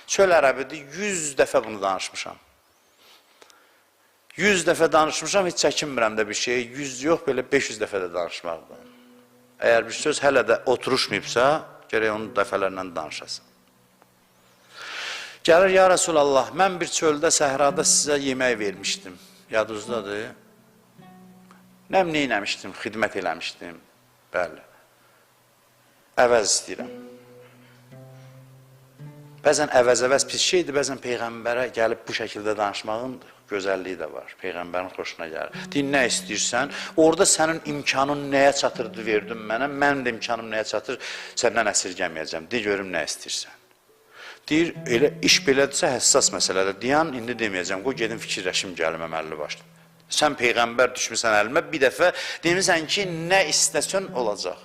Çöl ərəbidir, 100 dəfə bunu danışmışam. 100 dəfə danışmışam, heç çəkinmirəm də bir şey. 100 yox, belə 500 dəfə də danışmaqdır. Əgər bir söz hələ də oturuşmayıbsa, gərək onu dəfələrlə danışasın. Gəlir, ya Rasulallah, mən bir çöldə, səhrada sizə yemək vermişdim. Yadınızdadır. Nəm neynəmişdim, xidmət eləmişdim. Bəli. Əvəz istəyirəm. Bəzən əvəz pis şeydir, bəzən Peyğəmbərə gəlib bu şəkildə danışmağın gözəlliyi də var. Peyğəmbərin xoşuna gəlir. Deyir, nə istəyirsən? Orada sənin imkanın nəyə çatırdı verdin mənə, mənim də imkanım nəyə çatır, səndən əsirgəməyəcəm. Deyir, görüm nə istəyirsən. Deyir, elə iş belədirsə həssas məsələdir. Deyən, indi deməyəcəm, qoy gedim fikirləşim gəlim əməlli başlı. Sən Peyğəmbər düşmüsən əlimə, bir dəfə demirsən ki, nə istəsən olacaq.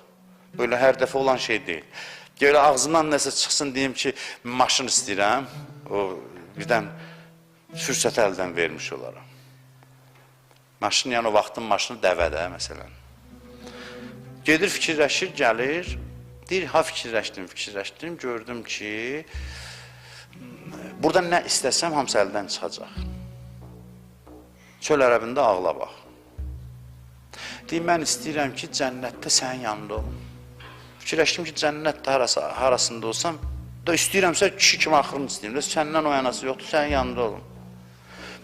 Böyle hər dəfə olan şey deyil. Gələ ağzımdan nəsə çıxsın, deyim ki, maşın istəyirəm, o birdən fürsət əldən vermiş olaram. Maşın, yəni o vaxtın maşını dəvədə, məsələn. Gedir, fikirləşir, gəlir, deyir, ha fikirləşdim, gördüm ki, buradan nə istəsəm, hamısı əldən çıxacaq. Çöl ərəbində ağla bax. Deyir, mən istəyirəm ki, cənnətdə sənin yanında olum. Fikirləşdim ki, cənnətdə harasında olsam, da istəyirəmsə kişi kimi axırını istəyirəm, səndən o yanası yoxdur, sənin yanında olum.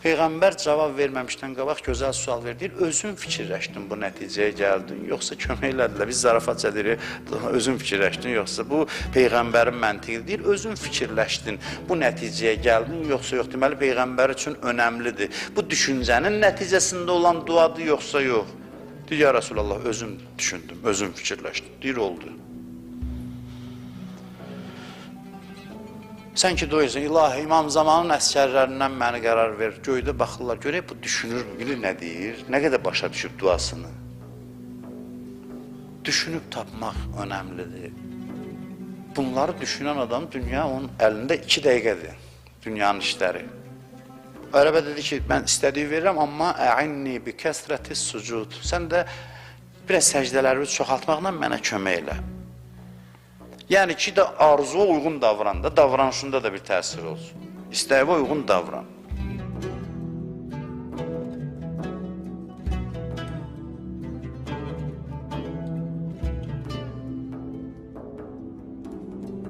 Peyğəmbər cavab verməmişdən qabaq gözəl sual verdi, özün fikirləşdin bu nəticəyə gəldin, yoxsa kömək elədilər, biz zarafatca deyirik, özün fikirləşdin, yoxsa bu Peyğəmbərin məntiqi deyil, özün fikirləşdin, bu nəticəyə gəldin, yoxsa yox, deməli Peyğəmbər üçün önəmlidir. Bu düşüncənin nəticəsində olan duadır, yoxsa yox. Deyir, ya Rasulallah, özüm düşündüm, özüm fikirləşdim, deyir, oldu. Sən ki, doyursan, ilahi, İmam Zamanın əskərlərindən məni qərar ver, göydə baxırlar, görək, bu düşünür, bilir nə deyir, nə qədər başa düşüb duasını. Düşünüb tapmaq önəmlidir. Bunları düşünən adam, dünya onun əlində 2 dəqiqədir, dünyanın işləri. Ərəbə dedi ki, mən istədiyi verirəm, amma ə'inni bi kəsrəti sucud. Sən də biraz səcdələri çoxaltmaqla mənə kömək elə. Yəni ki, arzuya uyğun davran da, davranışında da bir təsir olsun. İstəyibə uyğun davran.